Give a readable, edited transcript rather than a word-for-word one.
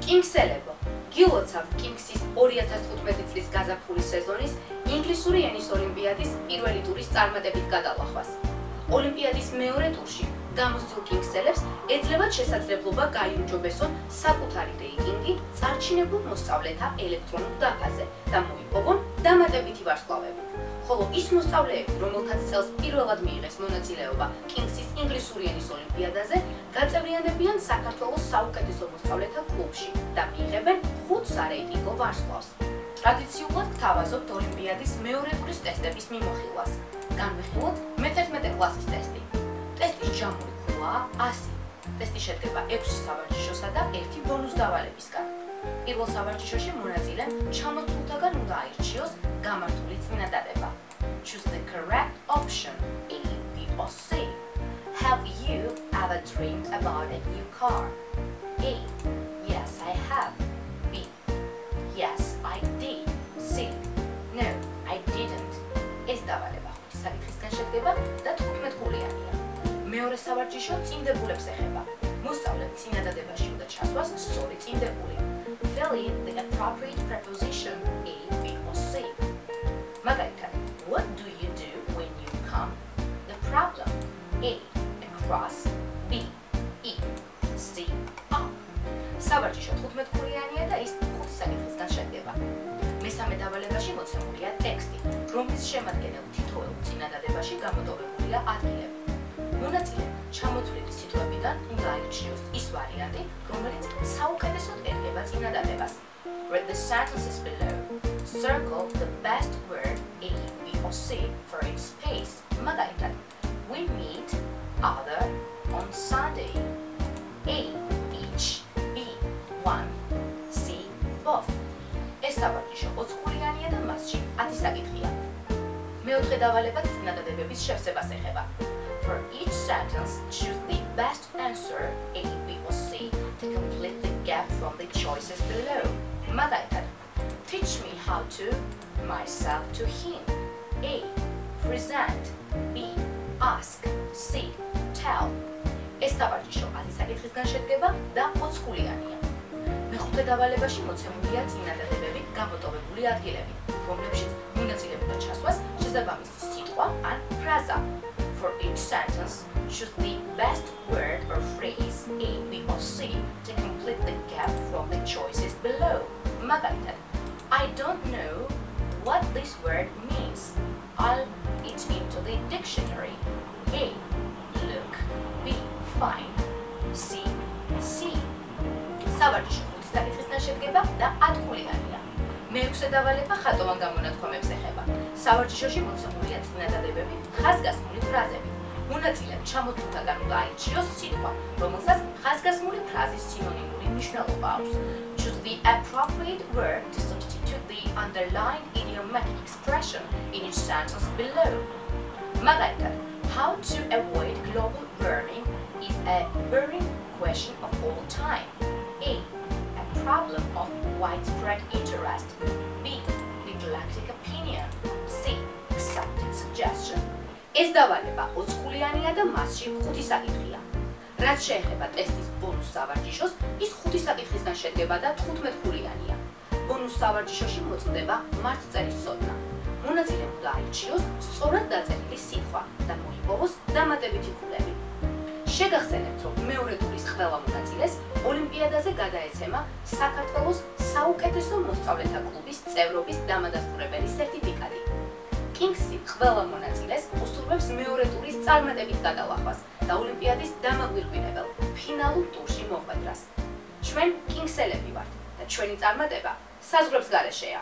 კინგსელებო, გილოცავთ კინგსის 2015 წლის გაზაფხულის სეზონის ინგლისური ენის ოლიმპიადის პირველი ტურის წარმატებით გადალახვას. ოლიმპიადის მეორე ტურში გამოსულ კინგსელებს ეძლებათ შესაძლებლობა გაიუმჯობესონ საკუთარი რეიტინგი წარჩინებულ მოსწავლეთა ელექტრონულ დაფაზე და მოიპოვონ დამატებითი ვარსკვლავები. ხოლო ის მოსწავლეები, რომელთაც წელს პირველად მიიღეს მონაწილეობა კინგსის ინგლისური ენის ოლიმპიადაზე, გაწევრიანებიან საქართველოს საუკეთესო მოსწავლეთა კლუბში და მიიღებენ 5 სარეიტინგო ვარსკვლავს. ტრადიციულად გთავაზობთ ოლიმპიადის მეორე ტურის ტესტების მიმოხილვას. განვიხილოთ მე-11 კლასის ტესტი. ტესტის ჯამური ქულაა 100. ტესტი შედგება 6 სავარჯიშოსა და 1 ბონუს დავალებისგან. პირველ სავარჯიშოში მონაწილემ ჩამოთვლთაგან უნდა აირჩიოს გამართული წინადადება. Choose the correct option A, B or C. Have you ever dreamed about a new car? A. Yes, I have. B. Yes, I did. C. No, I didn't. ეს დავალება 5 საკითხისგან შედგება და 15 ხულიანია. მეორე სავარჯიშო წინდებულებს ეხება. მოსწავლემ წინადადებაში უნდა ჩასვას სწორი წინდებული. Fill in the appropriate preposition A, B or C. მაგალითად, what do you do when you come? The problem. A. Across. B. Eat. C. Up. სავარჯიშო 15 ხულიანია და ის 5 საკითხისგან შედგება. მესამე დავალებაში მოცემულია ტექსტი, რომლის შემადგენელ თითოეულ წინადადებაში გამოტოვებულია ადგილები. მონაწილემ ჩამოთვლილი სიტყვებიდან უნდა აირჩიოს ის ვარიანტი, რომელიც საუკეთესოდ ერგება წინადადებას. Read the sentences below. Circle the best word A, B or C for each space. მაგალითად, we meet other on Sunday. A. Each. B. One. C. Both. ეს სავარჯიშო 20 ხულიანია და მასში 10 საკითხია. მეოთხე დავალებაც წინადადებების შევსებას ეხება. For each sentence, choose the best answer A, B or C to complete the gap from the choices below. მაგალითად, teach me how to myself to him. A. Present. B. Ask. C. Tell. ეს სავარჯიშო 10 საკითხისგან შედგება და 20 ხულიანია. მეხუთე დავალებაში მოცემულია წინადადებები გამოტოვებული ადგილები, რომლებშიც მონაწილეობდა ჩასვას შესაბამისი სიტყვა ან ფრაზა. For each sentence, choose the best word or phrase A, B or C to complete the gap from the choices below. მაგალითად, I don't know what this word means. I'll it into the dictionary. A. Look. B. Find. C. See. სავარჯიშო 5 საკითხისგან შედგება და 10 ხულიანია. მეექვსე დავალება ხატოვან გამონათქვამებს ეხება. სავარჯიშოში მოცემულია წინადადებები, ხაზგასმული ფრაზები. მონაწილემ ჩამოთვლთაგან უნდა აირჩიოს სიტყვა, რომელსაც ხაზგასმული ფრაზის სინონიმური მნიშვნელობა აქვს. Choose the appropriate word to substitute the underlined idiomatic expression in each sentence below. მაგალითად, how to avoid global warming is a burning question of all time. A. A problem of widespread interest. B. Neglected opinion. C. Accepted suggestion. ეს დავალება 20 ხულიანია და მასში 5 საკითხია. რაც შეეხება ტესტის ბონუს სავარჯიშოს, ის 5 საკითხისგან შედგება და 15 ხულიანია. ბონუს სავარჯიშოში მოწმდება მართლწერის ცოდნა. მონაწილემ უნდა აირჩიოს სწორად დაწერილი სიტყვა და მოიპოვოს დამატებითი ქულები. შეგახსენებთ, რომ მეორე ტურის ყველა მონაწილეს ოლიმპიადაზე გადაეცემა საქართველოს საუკეთესო მოსწავლეთა კლუბის წევრობის დამადასტურებელი სერტიფიკატი. კინგსი ყველა მონაწილეს უსურვებს მეორე ტურის წარმატებით გადალახვას და ოლიმპიადის დამაგვირგვინებელ ფინალურ ტურში მოხვედრას. ჩვენ კინგსელები ვართ და ჩვენი წარმატება საზღვრებს გარეშეა.